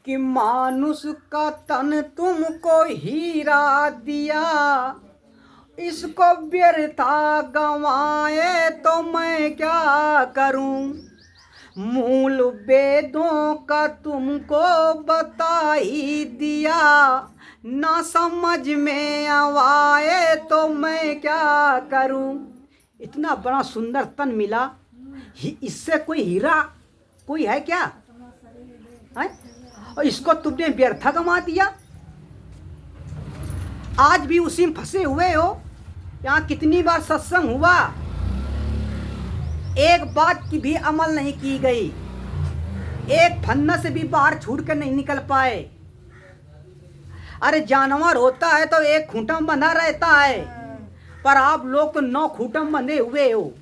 कि मानुष का तन तुमको हीरा दिया, इसको व्यर्था गंवाए तो मैं क्या करूं। मूल वेदों का तुमको बता ही दिया, ना समझ में आए तो मैं क्या करूं। इतना बड़ा सुंदर तन मिला, इससे कोई हीरा कोई है क्या है? और इसको तुमने व्यर्था गंवा दिया। आज भी उसी में फंसे हुए हो। यहाँ कितनी बार सत्संग हुआ, एक बात की भी अमल नहीं की गई, एक फन्ना से भी बाहर छूट कर नहीं निकल पाए। अरे जानवर होता है तो एक खूंटा में बंधा रहता है, पर आप लोग तो 9 खूंटा में बंधे हुए हो।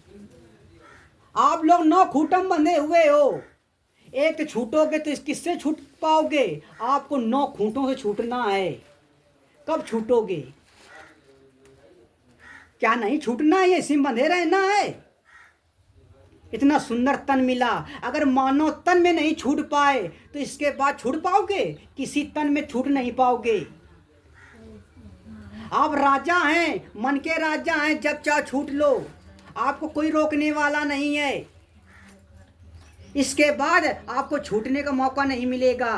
आप लोग 9 खूंटा में बंधे हुए हो। एक छूटोगे तो किससे छूट पाओगे? आपको 9 खूंटों से छूटना है। कब छूटोगे? क्या नहीं छूटना है? इसी में बंधे रहना है। इतना सुंदर तन मिला, अगर मानव तन में नहीं छूट पाए तो इसके बाद छूट पाओगे? किसी तन में छूट नहीं पाओगे। आप राजा हैं, मन के राजा हैं, जब चाहे छूट लो, आपको कोई रोकने वाला नहीं है। इसके बाद आपको छूटने का मौका नहीं मिलेगा।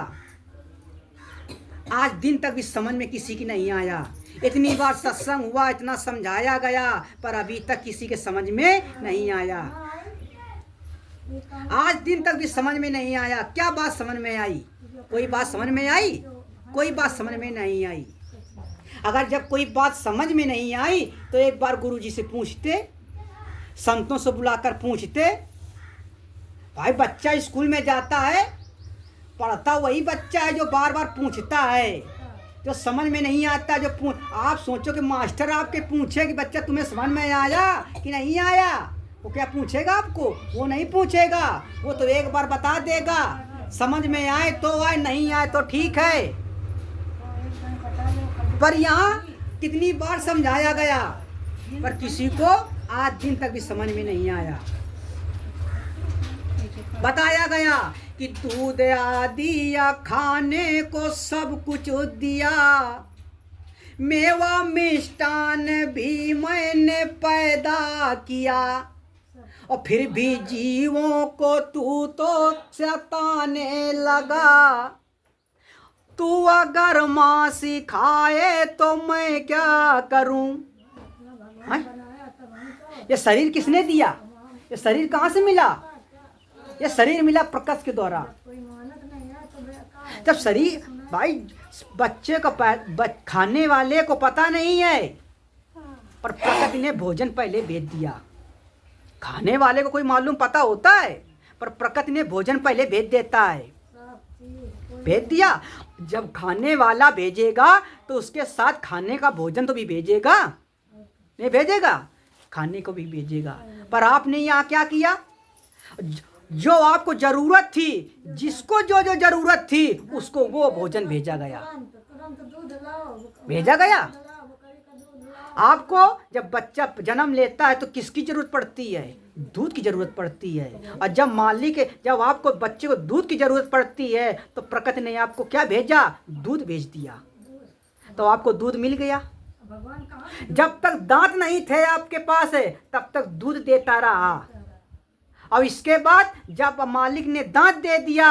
आज दिन तक भी समझ में किसी की नहीं आया। इतनी बार सत्संग हुआ, इतना समझाया गया, पर अभी तक किसी के समझ में नहीं आया। आज दिन तक भी समझ में नहीं आया। क्या बात समझ में आई? कोई बात समझ में आई? कोई बात समझ में नहीं आई। अगर जब कोई बात समझ में नहीं आई तो एक बार गुरुजी से पूछते, संतों से बुलाकर पूछते। भाई बच्चा स्कूल में जाता है, पढ़ता वही बच्चा है जो बार बार पूछता है, जो समझ में नहीं आता। जो आप सोचो कि मास्टर आपके पूछे कि बच्चा तुम्हें समझ में आया कि नहीं आया, वो क्या पूछेगा आपको? वो नहीं पूछेगा। वो तो एक बार बता देगा, समझ में आए तो आए, नहीं आए तो ठीक है। पर यहाँ कितनी बार समझाया गया, पर किसी को आज दिन तक भी समझ में नहीं आया। बताया गया कि दूध आदि खाने को सब कुछ दिया, मेवा मिष्टान भी मैंने पैदा किया, और फिर भी जीवों को तू तो सताने लगा। तू अगर माँ सिखाए तो मैं क्या करूं। ये शरीर किसने दिया? ये शरीर कहाँ से मिला? ये शरीर मिला प्रकाश के द्वारा। जब शरीर, भाई बच्चे को खाने वाले को पता नहीं है, पर प्रकृति ने भोजन पहले भेज दिया। खाने वाले को कोई मालूम पता होता है, पर प्रकृति ने भोजन पहले भेज देता है। भेज दिया। जब खाने वाला भेजेगा तो उसके साथ खाने का भोजन तो भी भेजेगा, नहीं भेजेगा? खाने को भी भेजेगा। पर आपने यहाँ क्या किया? जो आपको जरूरत थी, जिसको जो जो जरूरत थी, उसको वो भोजन भेजा गया। भेजा गया। आपको जब बच्चा जन्म लेता है तो किसकी जरूरत पड़ती है? दूध की जरूरत पड़ती है। और जब आपको बच्चे को दूध की जरूरत पड़ती है तो प्रकृति ने आपको क्या भेजा? दूध भेज दिया। तो आपको दूध मिल गया। जब तक दांत नहीं थे आपके पास है तब तक दूध देता रहा। और इसके बाद जब मालिक ने दांत दे दिया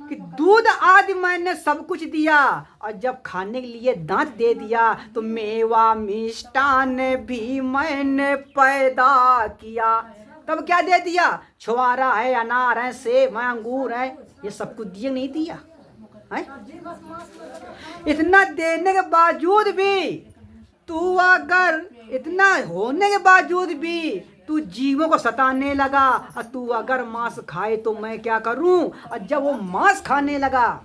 कि दूध आदि मैंने सब कुछ दिया, और जब खाने के लिए दांत दे दिया तो मेवा मिष्टान भी मैंने पैदा किया। तब क्या दे दिया? छुआरा है, अनार है, सेब है, अंगूर है, ये सब कुछ दिए नहीं दिया है? इतना देने के बावजूद भी तू, अगर इतना होने के बावजूद भी तू जीवों को सताने लगा, और तू अगर मांस खाए तो मैं क्या करूं। और जब वो मांस खाने लगा,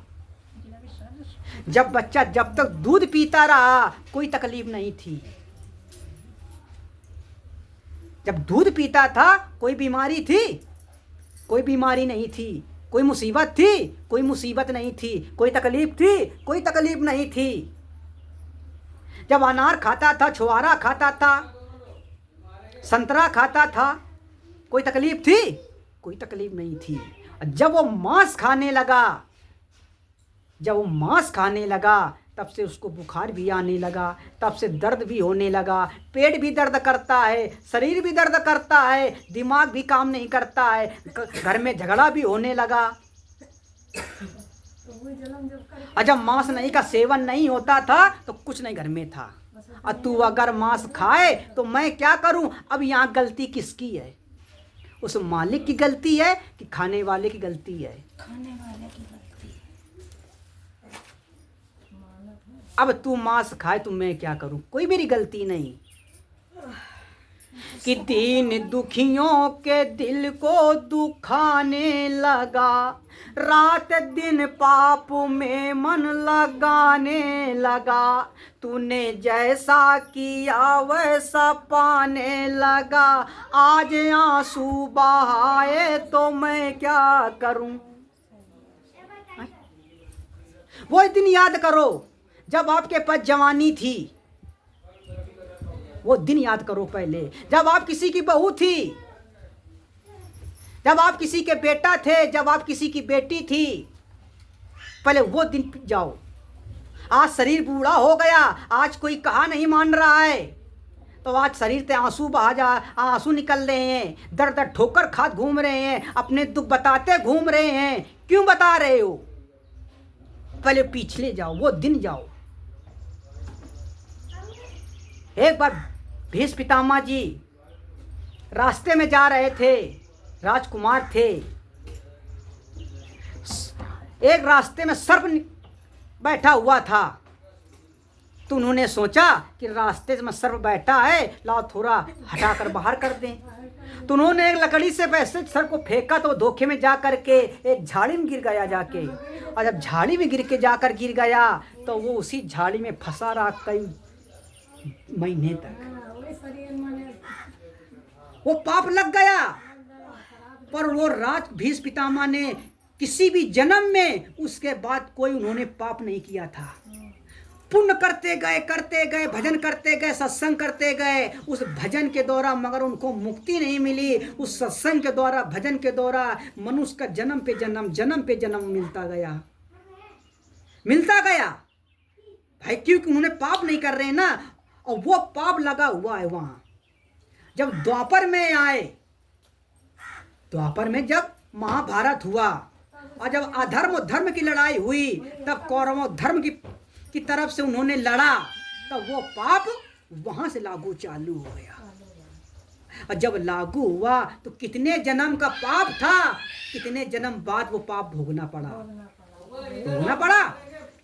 जब बच्चा जब तक दूध पीता रहा कोई तकलीफ नहीं थी। जब दूध पीता था कोई बीमारी थी? कोई बीमारी नहीं थी। कोई मुसीबत थी? कोई मुसीबत नहीं थी। कोई तकलीफ थी? कोई तकलीफ नहीं थी। जब अनार खाता था, छुआरा खाता था, संतरा खाता था, कोई तकलीफ थी? कोई तकलीफ नहीं थी। जब वो मांस खाने लगा जब वो मांस खाने लगा तब से उसको बुखार भी आने लगा, तब से दर्द भी होने लगा, पेट भी दर्द करता है, शरीर भी दर्द करता है, दिमाग भी काम नहीं करता है, घर में झगड़ा भी होने लगा। और जब मांस नहीं का सेवन नहीं होता था तो कुछ नहीं घर में था। और तू अगर मांस खाए तो मैं क्या करूं? अब यहाँ गलती किसकी है? उस मालिक की गलती है कि खाने वाले की गलती है? खाने वाले की गलती। अब तू मांस खाए तो मैं क्या करूं? कोई मेरी गलती नहीं। कि दीन दुखियों के दिल को दुखाने लगा, रात दिन पाप में मन लगाने लगा, तूने जैसा किया वैसा पाने लगा, आज आंसू बहाए तो मैं क्या करूं? वो दिन याद करो जब आपके पास जवानी थी, वो दिन याद करो पहले जब आप किसी की बहू थी, जब आप किसी के बेटा थे, जब आप किसी की बेटी थी, पहले वो दिन जाओ। आज शरीर बूढ़ा हो गया, आज कोई कहा नहीं मान रहा है, तो आज शरीर से आंसू निकल रहे हैं, दर दर ठोकर खाद घूम रहे हैं, अपने दुख बताते घूम रहे हैं। क्यों बता रहे हो? पहले पिछले जाओ, वो दिन जाओ। एक बार भीष्म पितामह जी रास्ते में जा रहे थे, राजकुमार थे। एक रास्ते में सर्प बैठा हुआ था, तो उन्होंने सोचा कि रास्ते में सर्प बैठा है, लाओ थोड़ा हटाकर बाहर कर दें। तो उन्होंने एक लकड़ी से वैसे सर्प को फेंका तो धोखे में जा करके एक झाड़ी में गिर गया जाके। और जब झाड़ी में गिर के गिर गया तो वो उसी झाड़ी में फंसा रहा कई महीने तक। वो पाप लग गया। पर वो भीष्म पितामह ने किसी भी जन्म में उसके बाद कोई उन्होंने पाप नहीं किया था। पुण्य करते गए, भजन करते गए, सत्संग करते गए, उस भजन के द्वारा मगर उनको मुक्ति नहीं मिली। उस सत्संग के द्वारा, भजन के द्वारा मनुष्य का जन्म पे जन्म मिलता गया भाई, क्योंकि उन्होंने पाप नहीं कर रहे ना। और वो पाप लगा हुआ है वहां। जब द्वापर में आए, द्वापर में जब महाभारत हुआ और जब अधर्म और धर्म की लड़ाई हुई, तब कौरवों धर्म की तरफ से उन्होंने लड़ा, तब वो पाप वहां से लागू चालू हो गया। और जब लागू हुआ तो कितने जन्म का पाप था, कितने जन्म बाद वो पाप भोगना पड़ा।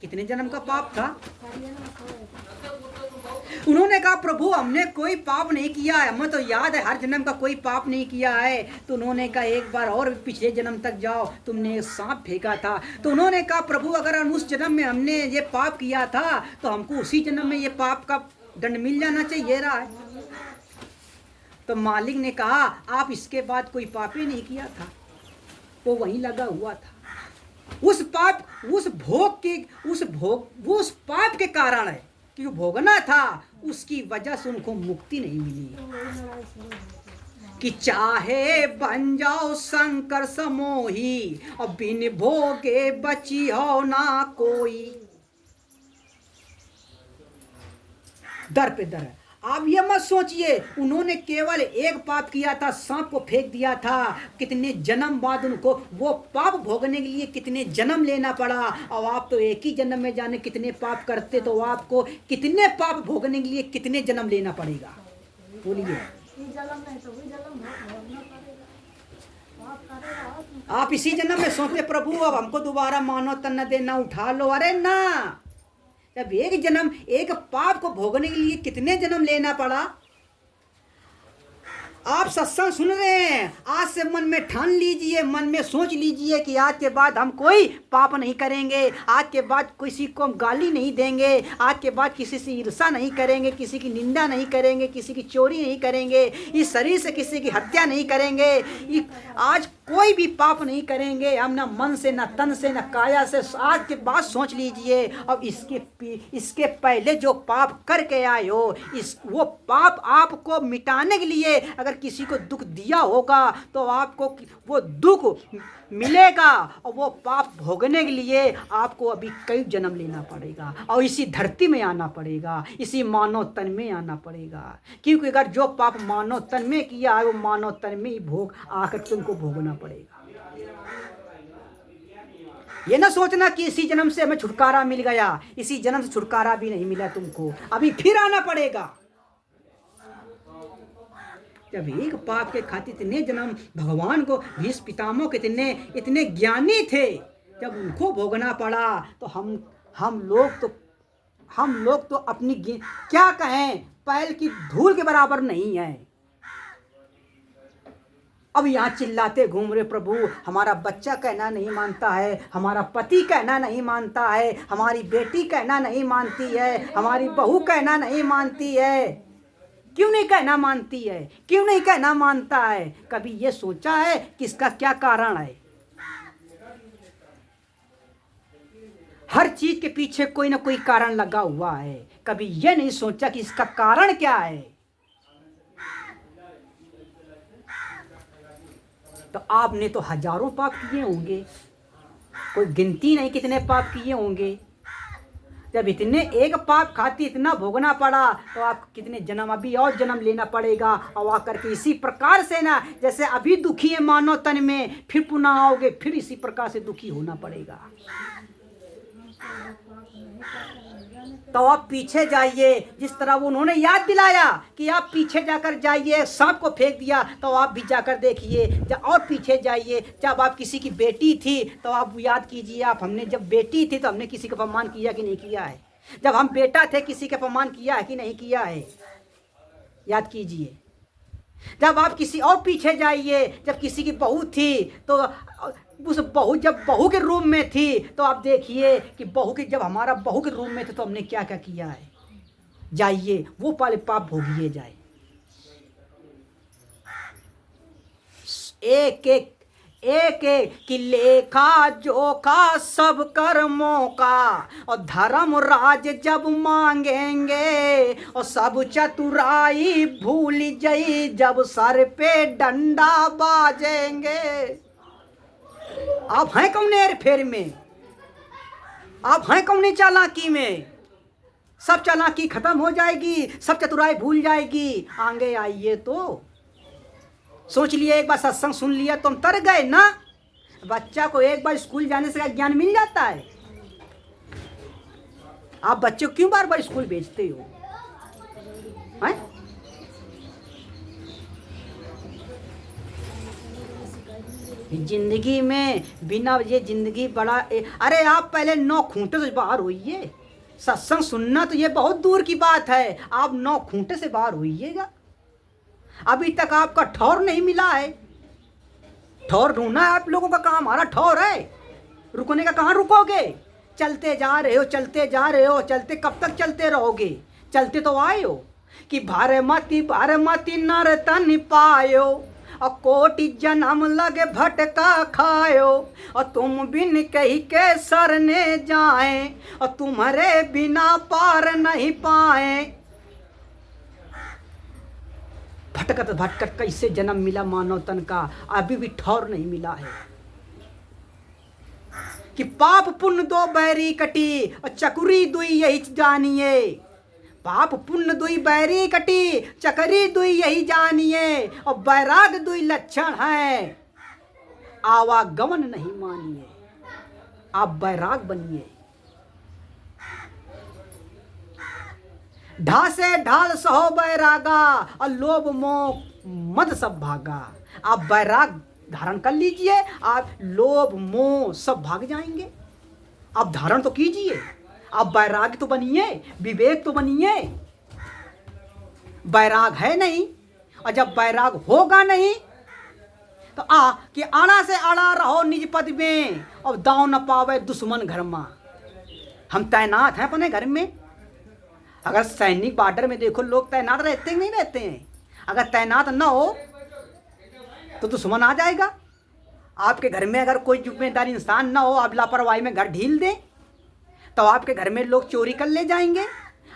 कितने जन्म का पाप था। उन्होंने कहा प्रभु हमने कोई पाप नहीं किया है, हमें तो याद है हर जन्म का कोई पाप नहीं किया है। तो उन्होंने कहा एक बार और पिछले जन्म तक जाओ, तुमने एक सांप फेंका था। तो उन्होंने कहा प्रभु अगर उस जन्म में हमने ये पाप किया था तो हमको उसी जन्म में ये पाप का दंड मिल जाना चाहिए रहा है। तो मालिक ने कहा आप इसके बाद कोई पाप ही नहीं किया था, वो वहीं लगा हुआ था। उस पाप के कारण है कि भोगना था, उसकी वजह से उनको मुक्ति नहीं मिली। कि चाहे बन जाओ शंकर समोही और बिन भोगे बची हो ना कोई। दर पे दर है। आप ये मत सोचिए उन्होंने केवल एक पाप किया था, सांप को फेंक दिया था। कितने जन्म बाद उनको वो पाप भोगने के लिए कितने जन्म लेना पड़ा। और आप तो एक ही जन्म में जाने कितने पाप करते, तो आपको कितने पाप भोगने के लिए कितने जन्म लेना पड़ेगा? बोलिए। आप इसी जन्म में सोचते प्रभु अब हमको दोबारा मानो तन देना उठा लो। अरे ना, जब एक जन्म एक पाप को भोगने के लिए कितने जन्म लेना पड़ा। आप सत्संग सुन रहे हैं, आज से मन में ठान लीजिए, मन में सोच लीजिए कि आज के बाद हम कोई पाप नहीं करेंगे, आज के बाद किसी को हम गाली नहीं देंगे, आज के बाद किसी से ईर्ष्या नहीं करेंगे, किसी की निंदा नहीं करेंगे, किसी की चोरी नहीं करेंगे, इस शरीर से किसी की हत्या नहीं करेंगे, आज कोई भी पाप नहीं करेंगे हम, ना मन से, ना तन से, ना काया से। आज के बाद सोच लीजिए अब इसके पहले जो पाप करके आए हो, वो पाप आपको मिटाने के लिए अगर किसी को दुख दिया होगा तो आपको वो दुख मिलेगा और वो पाप भोगने के लिए आपको अभी कई जन्म लेना पड़ेगा और इसी धरती में आना पड़ेगा, इसी मानव तन में आना पड़ेगा। क्योंकि अगर जो पाप मानव तन में किया है वो मानव तन में ही भोग आकर तुमको भोगना पड़ेगा। ये ना सोचना कि इसी जन्म से हमें छुटकारा मिल गया, इसी जन्म से छुटकारा भी नहीं मिला तुमको, अभी फिर आना पड़ेगा। जब एक पाप के खातिर इतने जन्म भगवान को भीष्म पितामह के इतने ज्ञानी थे, जब उनको भोगना पड़ा तो हम लोग तो अपनी क्या कहें, पैर की धूल के बराबर नहीं है। अब यहाँ चिल्लाते घूम रहे प्रभु, हमारा बच्चा कहना नहीं मानता है, हमारा पति कहना नहीं मानता है, हमारी बेटी कहना नहीं मानती है, हमारी बहू कहना नहीं मानती है। क्यों नहीं कहना मानती है, क्यों नहीं कहना मानता है? कभी ये सोचा है कि इसका क्या कारण है? हर चीज के पीछे कोई ना कोई कारण लगा हुआ है। कभी ये नहीं सोचा कि इसका कारण क्या है? तो आपने तो हजारों पाप किए होंगे, कोई गिनती नहीं कितने पाप किए होंगे। जब इतने एक पाप खाती इतना भोगना पड़ा तो आप कितने जन्म, अभी और जन्म लेना पड़ेगा। और आकर के इसी प्रकार से ना, जैसे अभी दुखी है मानव तन में, फिर पुनः आओगे फिर इसी प्रकार से दुखी होना पड़ेगा। तो आप पीछे जाइए, जिस तरह वो उन्होंने याद दिलाया कि आप पीछे जाकर जाइए, सांप को फेंक दिया तो आप भी जाकर देखिए। और पीछे जाइए, जब आप किसी की बेटी थी तो आप याद कीजिए, आप हमने जब बेटी थी तो हमने किसी का अपमान किया कि नहीं किया है? जब हम बेटा थे किसी का अपमान किया है कि नहीं किया है? याद कीजिए। जब आप किसी और पीछे जाइए, जब किसी की बहू थी तो उस बहू, जब बहू के रूम में थी तो आप देखिए कि बहू के, जब हमारा बहू के रूम में थे तो हमने क्या क्या किया है। जाइए वो वाले पाप भोगिए जाए। एक एक की लेखा जोखा सब कर्मों का, और धर्म राज जब मांगेंगे और सब चतुराई भूल जाई जब सर पे डंडा बाजेंगे। आप हैं कौन हेर फेर में, आप हैं कौन चालाकी में? सब चालाकी खत्म हो जाएगी, सब चतुराई भूल जाएगी। आगे आइए तो सोच लिए, एक बार सत्संग सुन लिया तो हम तर गए ना। बच्चा को एक बार स्कूल जाने से ज्ञान मिल जाता है। आप बच्चे को क्यों बार बार स्कूल भेजते हो? हैं? जिंदगी में बिना ये जिंदगी बड़ा अरे आप पहले 9 खूंटे से बाहर होइए। सत्संग सुनना तो ये बहुत दूर की बात है, आप 9 खूंटे से बाहर होइएगा। अभी तक आपका ठौर नहीं मिला है। ठौर ढूंढना है आप लोगों का काम, हमारा ठौर है। रुकने का कहाँ रुकोगे? चलते जा रहे हो, चलते जा रहे हो, चलते कब तक चलते रहोगे? चलते तो आए हो कि भारमती नर तन पायो और कोटि जन्म लगे भटका खायो, और तुम बिन कही के सरने जाए और तुम्हारे बिना पार नहीं पाए। भटकत भटकत कैसे जन्म मिला मानव तन का, अभी भी ठौर नहीं मिला है। कि पाप पुण्य दो बैरी कटी और चकुरी दुई यही जानिए। पाप पुण्य दुई बैरी कटी, चकरी दुई यही जानिए, और बैराग दुई लक्षण है, आवागमन नहीं मानिए। आप बैराग बनिए। ढासे ढाल सहो बैरागा और लोभ मोह मद सब भागा। आप बैराग धारण कर लीजिए, आप लोभ मोह सब भाग जाएंगे। आप धारण तो कीजिए, आप बैराग तो बनिए, विवेक तो बनिए। बैराग है नहीं, और जब बैराग होगा नहीं तो कि आड़ा से आड़ा रहो निज पद में और दांव न पावे दुश्मन घर में। हम तैनात हैं अपने घर में। अगर सैनिक बॉर्डर में देखो, लोग तैनात रहते हैं नहीं रहते हैं? अगर तैनात ना हो तो दुश्मन आ जाएगा। आपके घर में अगर कोई जिम्मेदार इंसान ना हो, आप लापरवाही में घर ढील दें तो आपके घर में लोग चोरी कर ले जाएंगे,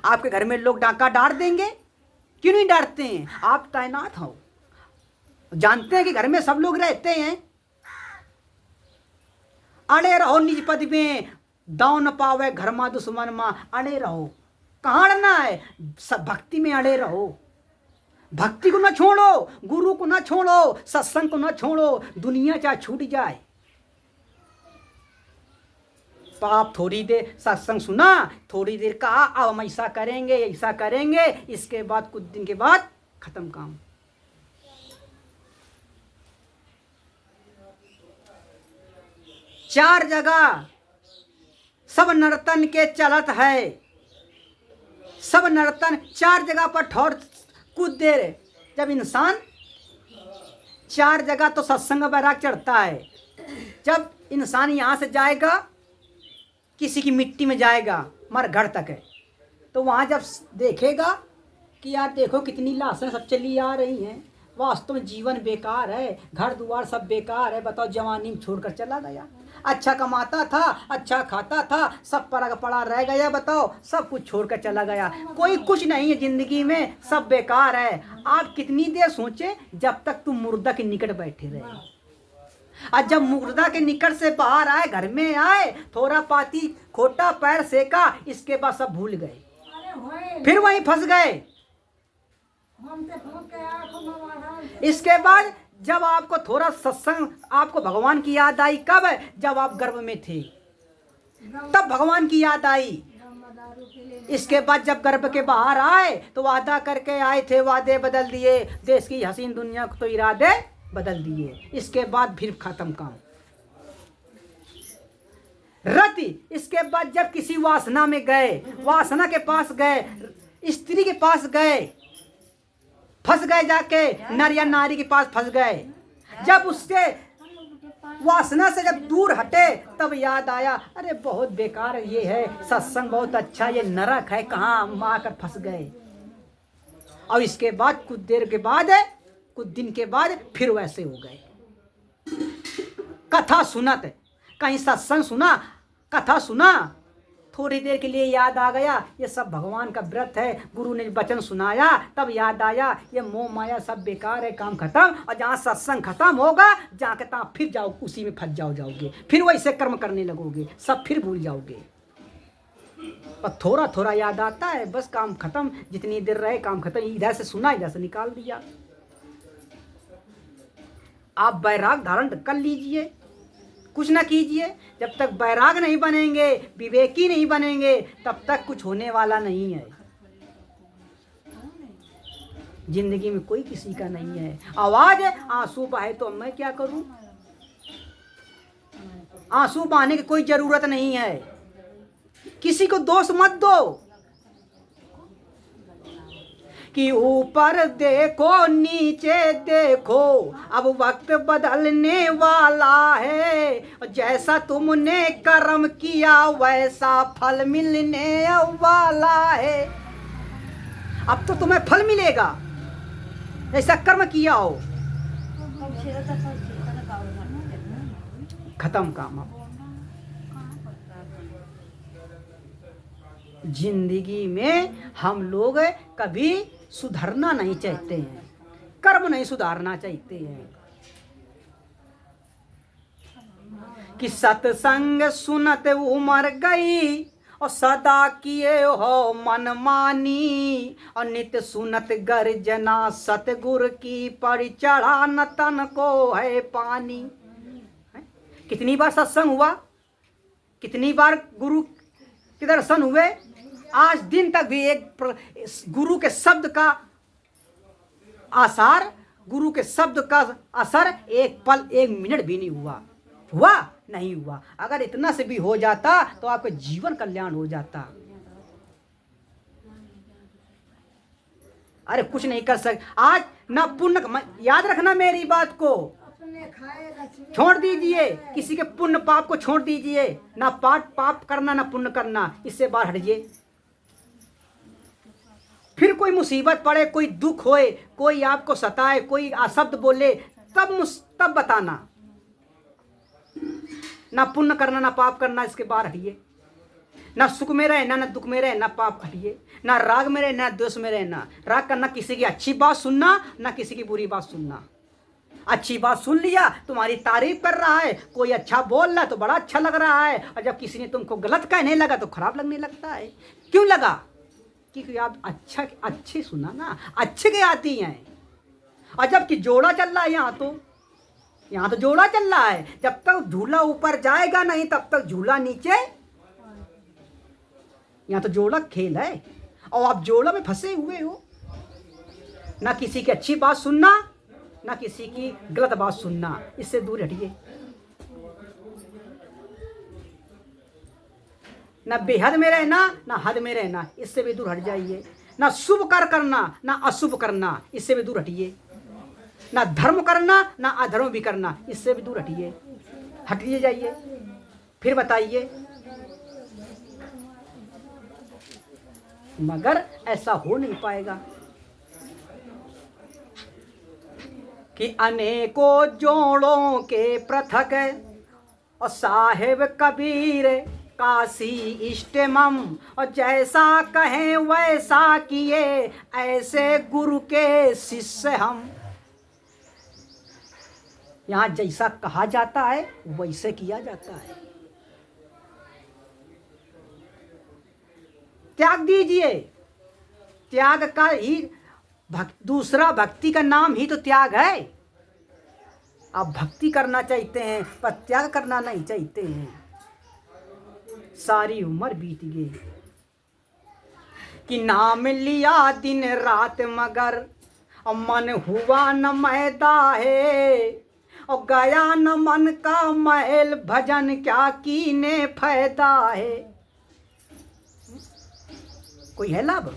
आपके घर में लोग डाका डाल देंगे। क्यों नहीं डांटते हैं? आप तैनात हो, जानते हैं कि घर में सब लोग रहते हैं। अड़े रहो निज पद में, दाव न पावे घर माँ दुश्मन माँ। अड़े रहो, कहाँ अड़ना है? सब भक्ति में अड़े रहो। भक्ति को ना छोड़ो, गुरु को ना छोड़ो, सत्संग को ना छोड़ो, दुनिया चाहे छूट जाए। तो आप थोड़ी देर सत्संग सुना, थोड़ी देर कहा अब हम ऐसा करेंगे ऐसा करेंगे, इसके बाद कुछ दिन के बाद खत्म काम। चार जगह सब नर्तन के चलत है, सब नर्तन चार जगह पर ठौर कुछ देर। जब इंसान चार जगह तो सत्संग बैराग चढ़ता है। जब इंसान यहाँ से जाएगा, किसी की मिट्टी में जाएगा, मर घर तक है, तो वहाँ जब देखेगा कि यार देखो कितनी लाशें सब चली आ रही हैं, वास्तव में जीवन बेकार है, घर द्वार सब बेकार है। बताओ, जवानी में छोड़कर चला गया, अच्छा कमाता था, अच्छा खाता था, सब पड़ा पड़ा रह गया। बताओ, सब कुछ छोड़कर चला गया, कोई कुछ नहीं है जिंदगी में, सब बेकार है। आप कितनी देर सोचे, जब तक तुम मुर्दा के निकट बैठे रहे, और जब मुर्दा के निकट से बाहर आए, घर में आए, थोड़ा पाती खोटा पैर सेका, इसके बाद सब भूल गए, फिर वहीं फंस गए। इसके बाद जब आपको थोड़ा सत्संग, आपको भगवान की याद आई, कब? जब आप गर्भ में थे, तब भगवान की याद आई। इसके बाद जब गर्भ के बाहर आए तो वादा करके आए थे, वादे बदल दिए, देश की हसीन दुनिया को तो इरादे बदल दिए। इसके बाद फिर खत्म काम रति। इसके बाद जब किसी वासना में गए, वासना के पास गए, स्त्री के पास गए, फंस गए, जाके नर या नारी के पास फंस गए। जब उसके वासना से जब दूर हटे, तब याद आया, अरे बहुत बेकार ये है, सत्संग बहुत अच्छा, ये नरक है, कहाँ हम आकर फंस गए। और इसके बाद कुछ देर के बाद, कुछ दिन के बाद फिर वैसे हो गए। कथा सुनत, कहीं सत्संग सुना, कथा सुना, थोड़ी देर के लिए याद आ गया, ये सब भगवान का व्रत है, गुरु ने वचन सुनाया, तब याद आया ये मोह माया सब बेकार है, काम खत्म। और जहाँ सत्संग खत्म होगा, जाके तहाँ फिर जाओ, उसी में फंस जाओगे, फिर वैसे कर्म करने लगोगे, सब फिर भूल जाओगे। और थोड़ा थोड़ा याद आता है, बस काम खत्म, जितनी देर रहे काम खत्म, इधर से सुना इधर से निकाल दिया। आप वैराग धारण कर लीजिए, कुछ ना कीजिए। जब तक बैराग नहीं बनेंगे, विवेकी नहीं बनेंगे, तब तक कुछ होने वाला नहीं है। जिंदगी में कोई किसी का नहीं है। आवाज आंसू बहे तो मैं क्या करूं? आंसू बहाने की कोई जरूरत नहीं है। किसी को दोष मत दो कि ऊपर देखो नीचे देखो, अब वक्त बदलने वाला है, जैसा तुमने कर्म किया वैसा फल मिलने वाला है। अब तो तुम्हें फल मिलेगा, ऐसा कर्म किया हो। खत्म काम। अब जिंदगी में हम लोग कभी सुधरना नहीं चाहते हैं, कर्म नहीं सुधारना चाहते हैं। कि सत्संग सुनत उमर गई, और सदा किए हो मनमानी, और नित सुनत गर्जना सतगुर की, पर चढ़ा न तन को है पानी। कितनी बार सत्संग हुआ, कितनी बार गुरु के दर्शन हुए, आज दिन तक भी एक गुरु के शब्द का आसार, गुरु के शब्द का असर एक पल एक मिनट भी नहीं हुआ। हुआ नहीं हुआ। अगर इतना से भी हो जाता तो आपका जीवन कल्याण हो जाता। अरे कुछ नहीं कर सकते आज ना पुण्य, याद रखना मेरी बात को, छोड़ दीजिए किसी के पुण्य पाप को, छोड़ दीजिए ना पाप करना ना पुण्य करना, इससे बाहर हटिए। फिर कोई मुसीबत पड़े, कोई दुख होए, कोई आपको सताए, कोई अशब्द बोले, तब बताना। ना पुण्य करना ना पाप करना, इसके बाहर हटिए। ना सुख में रहना ना दुख में रहना, पाप हटिए। ना राग में रहना द्वेष में रहना। राग करना किसी की अच्छी बात सुनना, ना किसी की बुरी बात सुनना। अच्छी बात सुन लिया, तुम्हारी तारीफ कर रहा है, कोई अच्छा बोल रहा है तो बड़ा अच्छा लग रहा है, और जब किसी ने तुमको गलत कहने लगा तो खराब लगने लगता है। क्यों लगा? क्योंकि आप अच्छे सुना ना, अच्छे के आती हैं। और जबकि जोड़ा चल रहा है यहाँ तो जोड़ा चल रहा है, जब तक झूला ऊपर जाएगा नहीं तब तक झूला नीचे। यहाँ तो जोड़ा खेल है और आप जोड़ा में फंसे हुए हो। ना किसी की अच्छी बात सुनना, ना किसी की गलत बात सुनना, इससे दूर हटिए। ना बेहद में रहना, ना हद में रहना, इससे भी दूर हट जाइए। ना शुभ कार्य करना, ना अशुभ करना, इससे भी दूर हटिए। ना धर्म करना, ना अधर्म भी करना, इससे भी दूर हटिए जाइए। फिर बताइए, मगर ऐसा हो नहीं पाएगा कि अनेकों जोड़ों के पृथक और साहेब कबीर काशी इष्टमम, और जैसा कहें वैसा किए, ऐसे गुरु के शिष्य हम। यहाँ जैसा कहा जाता है वैसे किया जाता है। त्याग दीजिए। त्याग का ही दूसरा भक्ति का नाम ही तो त्याग है। आप भक्ति करना चाहते हैं पर त्याग करना नहीं चाहते हैं। सारी उम्र बीत गई कि नाम लिया दिन रात मगर और मन हुआ न मैदा है, और गया न मन का महल भजन क्या कीने फायदा है। कोई है लाभ?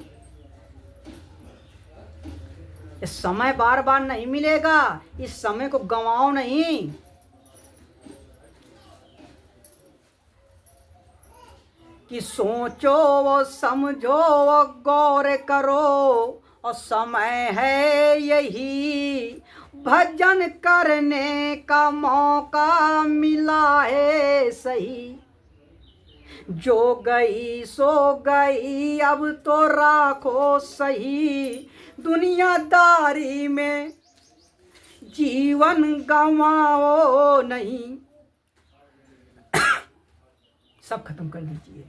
इस समय बार बार नहीं मिलेगा, इस समय को गंवाओ नहीं। कि सोचो वो समझो वो गौर करो, और समय है यही भजन करने का मौका मिला है सही। जो गई सो गई अब तो राखो सही, दुनियादारी में जीवन गंवाओ नहीं। सब खत्म कर दीजिए।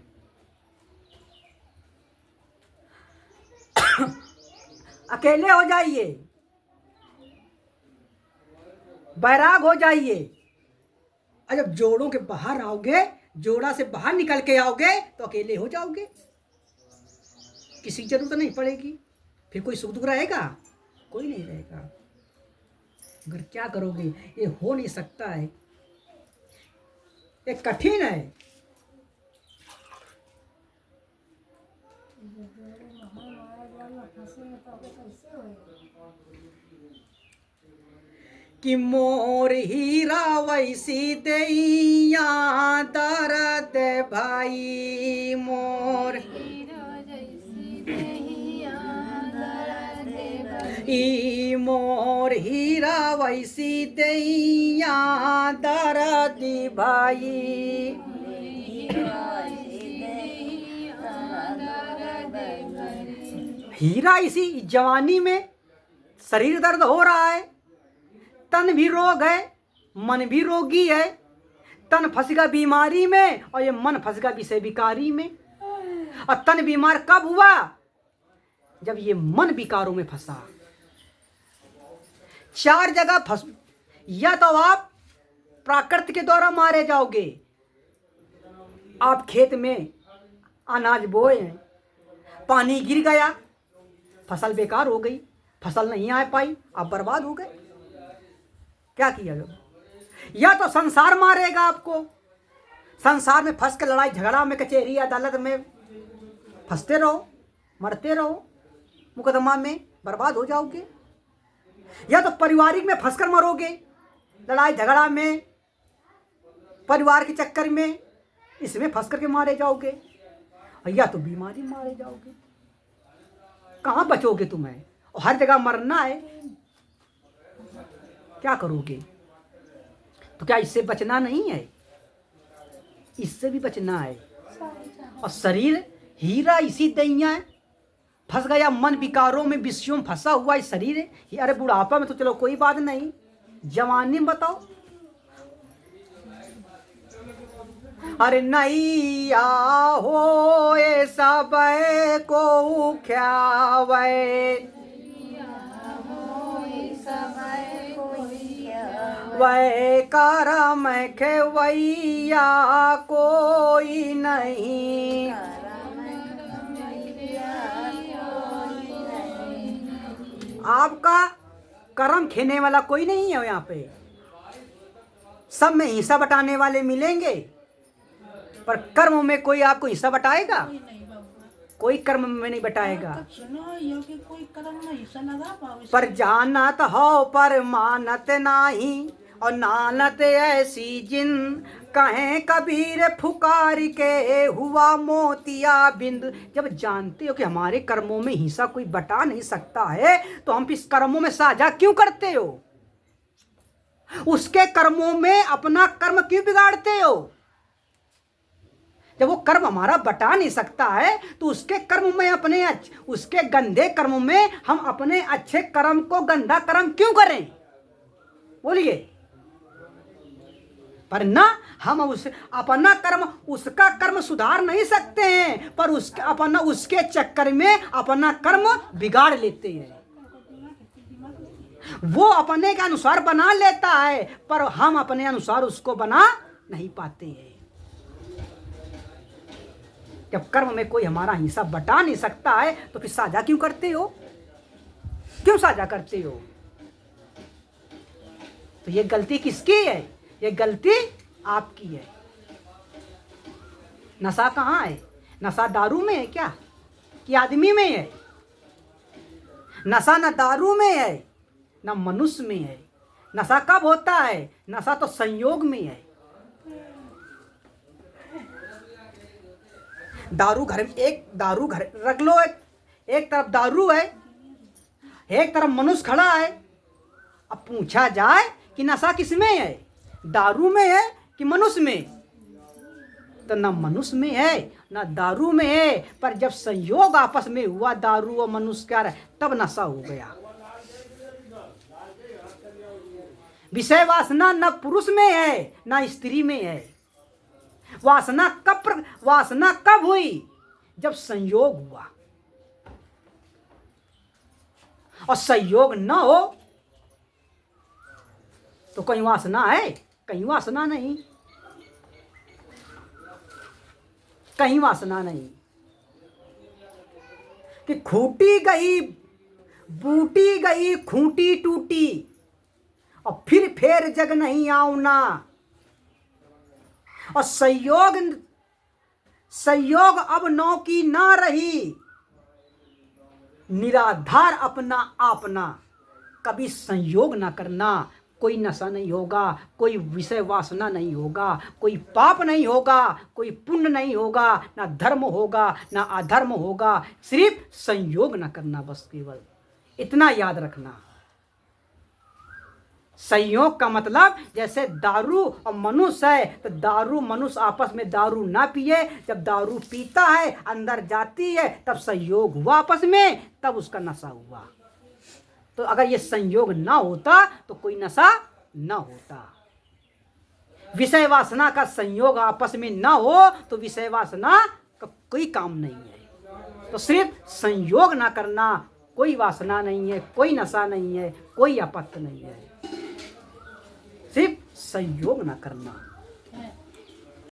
अकेले हो जाइए, बैराग हो जाइए। और जब जोड़ों के बाहर आओगे, जोड़ा से बाहर निकल के आओगे तो अकेले हो जाओगे, किसी की जरूरत नहीं पड़ेगी। फिर कोई सुख दुख रहेगा? कोई नहीं रहेगा। मगर क्या करोगे? ये हो नहीं सकता है, ये कठिन है। कि मोर हीरा वैसी दैया दर्द भाई, मोर ई मोर हीरा वैसी दैया दर्द भाई। हीरा इसी जवानी में शरीर दर्द हो रहा है, तन भी रोग है, मन भी रोगी है। तन फंसेगा बीमारी में और ये मन फंसेगा विषय विकारी में। और तन बीमार कब हुआ? जब ये मन विकारों में फंसा। चार जगह फंस, या तो आप प्राकृति के द्वारा मारे जाओगे। आप खेत में अनाज बोए हैं, पानी गिर गया, फसल बेकार हो गई, फसल नहीं आ पाई, आप बर्बाद हो गए। क्या किया जाए? या तो संसार मारेगा आपको, संसार में फंस के लड़ाई झगड़ा में, कचहरी अदालत में फंसते रहो, मरते रहो, मुकदमा में बर्बाद हो जाओगे। या तो पारिवारिक में फंसकर मरोगे, लड़ाई झगड़ा में, परिवार के चक्कर में, इसमें फंस करके मारे जाओगे। या तो बीमारी मारे जाओगे। कहाँ बचोगे तुम्हें? और हर जगह मरना है, क्या करोगे? तो क्या इससे बचना नहीं है? इससे भी बचना है। और शरीर हीरा इसी दैया है, फंस गया मन विकारों में, विषयों में फंसा हुआ है शरीर है। अरे बुढ़ापा में तो चलो कोई बात नहीं, जवानी में बताओ, अरे नैया हो ये सब को ख्यावे, वह करम खेवैया कोई नहीं। आपका कर्म खेने वाला कोई नहीं है यहाँ पे, सब में हिस्सा बटाने वाले मिलेंगे, पर कर्म में कोई आपको हिस्सा बटाएगा? कोई कर्म में नहीं बटाएगा। कोई कर्म में हिस्सा लगा पाओ, पर जानत हो पर मानत नाही, और नानत ऐसी जिन कहें कबीर फुकार के हुआ मोतिया बिंद। जब जानते हो कि हमारे कर्मों में हिस्सा कोई बटा नहीं सकता है, तो हम इस कर्मों में साझा क्यों करते हो? उसके कर्मों में अपना कर्म क्यों बिगाड़ते हो? जब वो कर्म हमारा बटा नहीं सकता है, तो उसके कर्म में अपने उसके गंदे कर्म में हम अपने अच्छे कर्म को गंदा कर्म क्यों करें? बोलिए। पर ना हम अपना कर्म, उसका कर्म सुधार नहीं सकते हैं, पर उसके चक्कर में अपना कर्म बिगाड़ लेते हैं। वो अपने के अनुसार बना लेता है, पर हम अपने अनुसार उसको बना नहीं पाते हैं। जब कर्म में कोई हमारा हिस्सा बटा नहीं सकता है, तो फिर साझा क्यों करते हो? क्यों साझा करते हो? तो ये गलती किसकी है? ये गलती आपकी है। नशा कहाँ है? नशा दारू में है क्या कि आदमी में है? नशा न दारू में है न मनुष्य में है। नशा कब होता है? नशा तो संयोग में है। दारू घर में, एक दारू घर रख लो, एक तरफ दारू है, एक तरफ मनुष्य खड़ा है। अब पूछा जाए कि नशा किसमें है, दारू में है कि मनुष्य में? तो ना मनुष्य में है ना दारू में है, पर जब संयोग आपस में हुआ दारू और मनुष्य का, तब नशा हो गया। विषय वासना न पुरुष में है ना स्त्री में है। वासना कब हुई? जब संयोग हुआ। और संयोग न हो तो कहीं वासना है? कहीं वासना नहीं, कहीं वासना नहीं। कि खूटी गई बूटी गई खूंटी टूटी, और फिर फेर जग नहीं आऊना। और संयोग अब नौ की ना रही, निराधार अपना आपना। कभी संयोग ना करना, कोई नशा नहीं होगा, कोई विषय वासना नहीं होगा, कोई पाप नहीं होगा, कोई पुण्य नहीं होगा, ना धर्म होगा ना अधर्म होगा। सिर्फ संयोग ना करना, बस केवल इतना याद रखना। संयोग का मतलब जैसे दारू और मनुष्य है, तो दारू मनुष्य आपस में दारू ना पिए। जब दारू पीता है, अंदर जाती है, तब संयोग हुआ आपस में, तब उसका नशा हुआ। तो अगर ये संयोग ना होता तो कोई नशा ना होता। विषय वासना का संयोग आपस में ना हो तो विषय वासना का कोई काम नहीं है। तो सिर्फ संयोग ना करना, कोई वासना नहीं है, कोई नशा नहीं है, कोई आपत्ति नहीं है, सिर्फ संयोग ना करना।